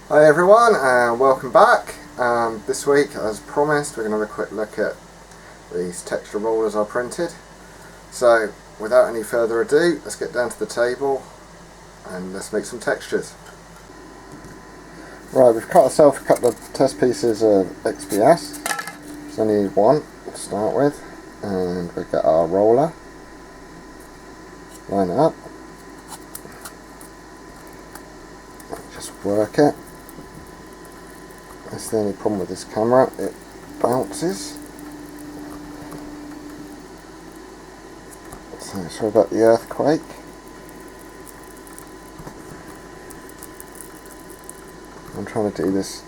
Hi everyone and welcome back. This week, as promised, we're going to have a quick look at these texture rollers I printed. So without any further ado, let's get down to the table and let's make some textures. Right, we've cut ourselves a couple of test pieces of XPS. So I need one to start with, and we get our roller, line it up, just work it. That's the only problem with this camera, it bounces. So sorry about the earthquake. I'm trying to do this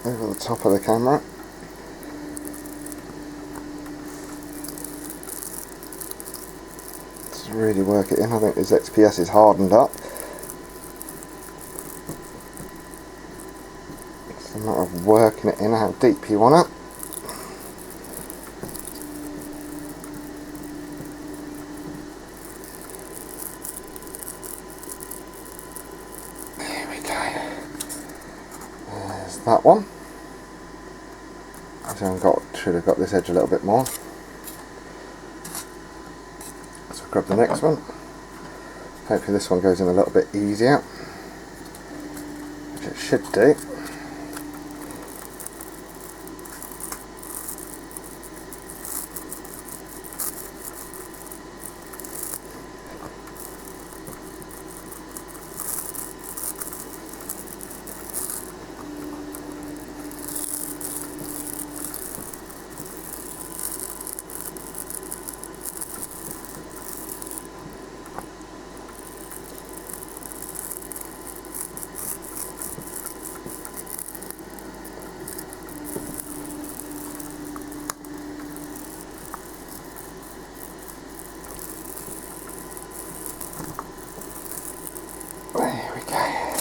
over the top of the camera. Just really work it in. I think this XPS is hardened up. It's a matter of working it in how deep you want it. There we go. There's that one. So should have got this edge a little bit more. So grab the next one. Hopefully this one goes in a little bit easier, which it should do. There we go.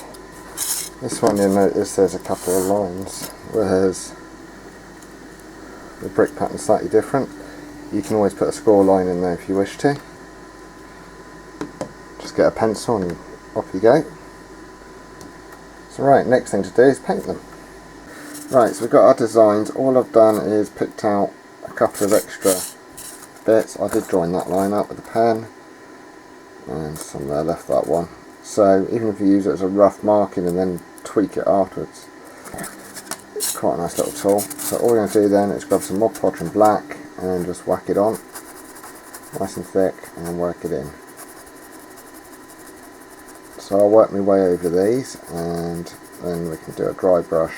This one you'll notice there's a couple of lines, whereas the brick pattern's slightly different. You can always put a score line in there if you wish to. Just get a pencil and off you go. So right, next thing to do is paint them. Right, so we've got our designs. All I've done is picked out a couple of extra bits. I did join that line up with a pen, and somewhere left that one. So even if you use it as a rough marking and then tweak it afterwards, it's quite a nice little tool. So all we're going to do then is grab some Mod Podge and black and just whack it on nice and thick and then work it in. So I'll work my way over these and then we can do a dry brush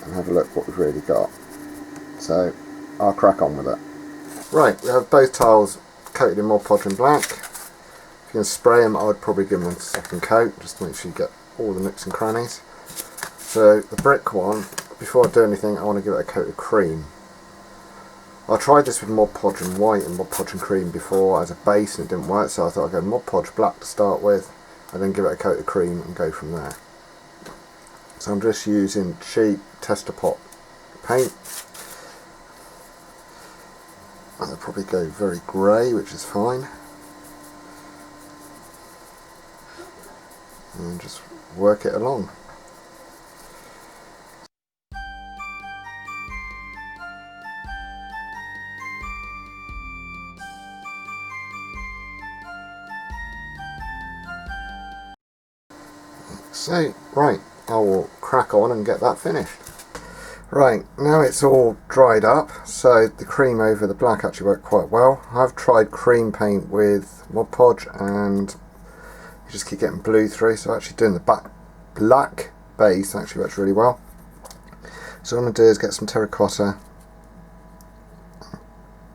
and have a look what we've really got. So I'll crack on with it. Right, we have both tiles coated in Mod Podge and black. If you can spray them, I would probably give them a second coat just to make sure you get all the nooks and crannies. So the brick one, before I do anything, I want to give it a coat of cream. I tried this with Mod Podge and white and Mod Podge and cream before as a base and it didn't work, so I thought I'd go Mod Podge black to start with and then give it a coat of cream and go from there. So I'm just using cheap tester pot paint. And I'll probably go very grey, which is fine. And just work it along. So, right, I will crack on and get that finished. Right, now it's all dried up, so the cream over the black actually worked quite well. I've tried cream paint with Mod Podge and you just keep getting blue through, so actually doing the black base actually works really well. So what I'm going to do is get some terracotta,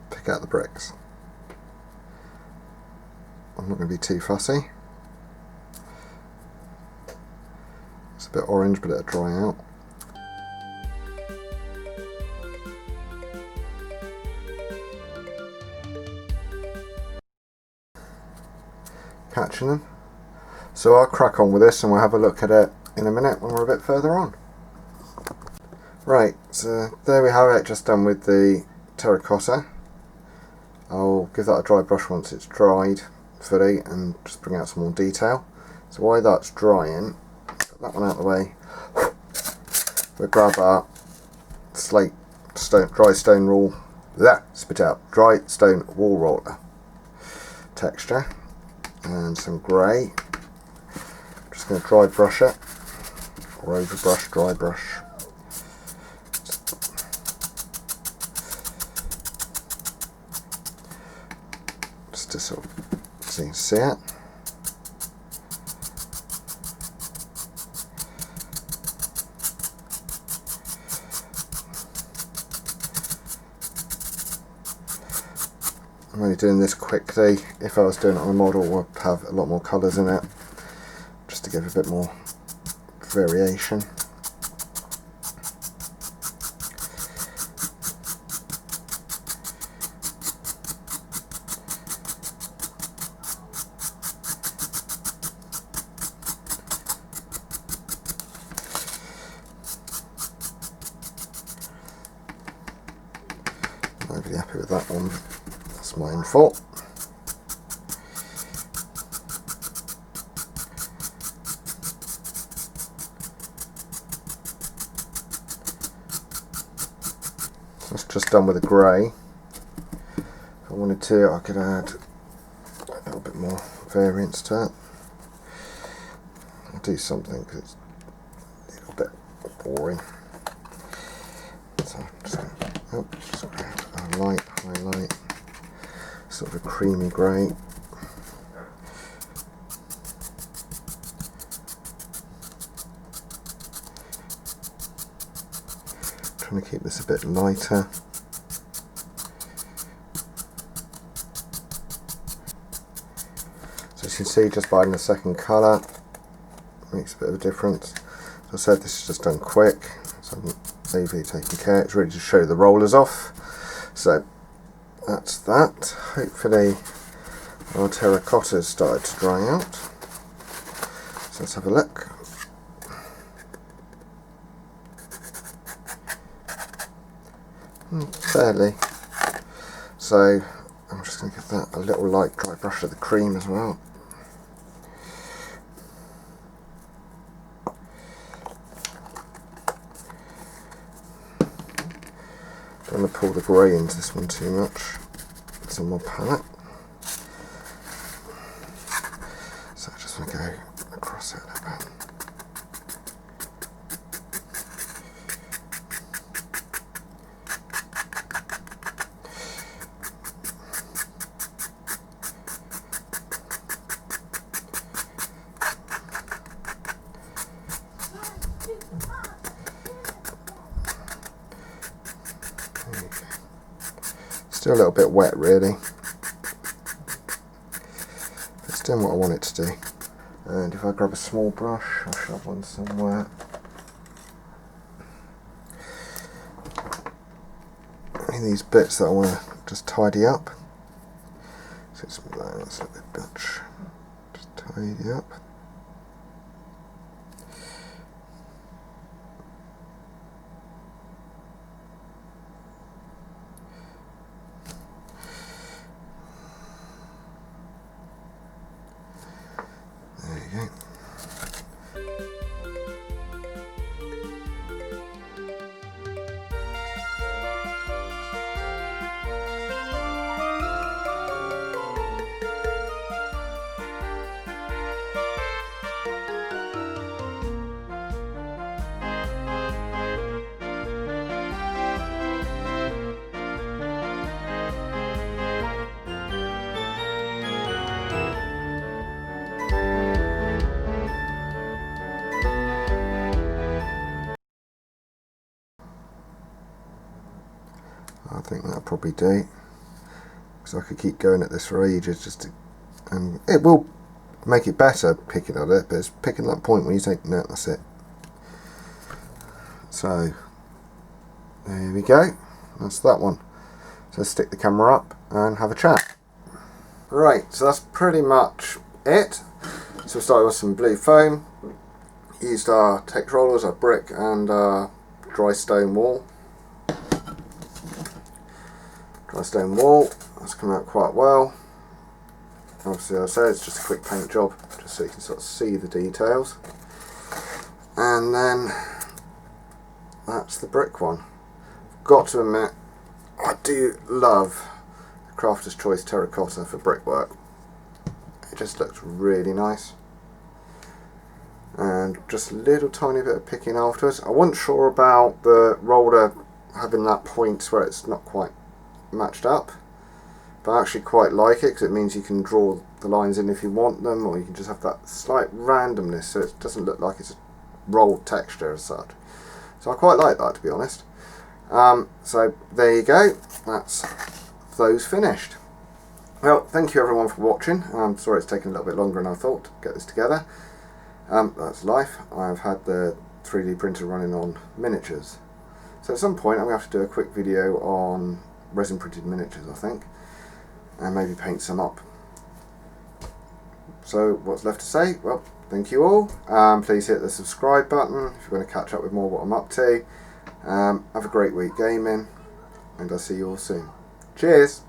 pick out the bricks. I'm not going to be too fussy. It's a bit orange but it'll dry out. Catching them. So I'll crack on with this and we'll have a look at it in a minute when we're a bit further on. Right, so there we have it, just done with the terracotta. I'll give that a dry brush once it's dried fully and just bring out some more detail. So while that's drying, put that one out of the way, we'll grab our dry stone wall roller texture and some grey. Just going to dry brush it, or over brush, dry brush. Just to sort of so you can see it. I'm only doing this quickly. If I was doing it on a model, I would have a lot more colours in it, just to give a bit more variation. I'm not really happy with that one. That's my own fault. That's just done with a grey. If I wanted to, I could add a little bit more variance to it. I'll do something because it's a little bit boring. So I'm just going to add a light highlight, sort of a creamy grey. Trying to keep this a bit lighter. So as you can see, just by adding a second colour makes a bit of a difference. As I said, this is just done quick, so I'm AV taking care. It's really to show the rollers off. So that's that. Hopefully our terracottas started to dry out. So let's have a look. Fairly. So I'm just going to give that a little light dry brush of the cream as well. Don't want to pull the grey into this one too much. It's on my palette. So I just want to go across it a little bit. Still a little bit wet really. It's doing what I want it to do. And if I grab a small brush, I'll shove one somewhere. In these bits that I want to just tidy up. So it's like that's a bit much. Just tidy up. There you go. I think that'll probably do, because I could keep going at this for ages, and it will make it better picking at it, but it's picking that point when you think, no, that's it. So there we go, that's that one. So let's stick the camera up and have a chat. Right, so that's pretty much it. So we started with some blue foam, used our text rollers, our brick and our dry stone wall. Dry stone wall, that's come out quite well. Obviously, as I say, it's just a quick paint job, just so you can sort of see the details. And then that's the brick one. Got to admit, I do love the Crafter's Choice terracotta for brickwork. It just looks really nice. And just a little tiny bit of picking afterwards. I wasn't sure about the roller having that point where it's not quite matched up, but I actually quite like it because it means you can draw the lines in if you want them, or you can just have that slight randomness so it doesn't look like it's a rolled texture as such. So I quite like that, to be honest. So there you go, that's those finished. Well, thank you everyone for watching. I'm sorry it's taken a little bit longer than I thought to get this together. That's life. I've had the 3D printer running on miniatures. So at some point I'm going to have to do a quick video on resin printed miniatures, I think, and maybe paint some up. So what's left to say? Well, thank you all. Please hit the subscribe button if you want to catch up with more what I'm up to. Have a great week gaming, and I'll see you all soon. Cheers!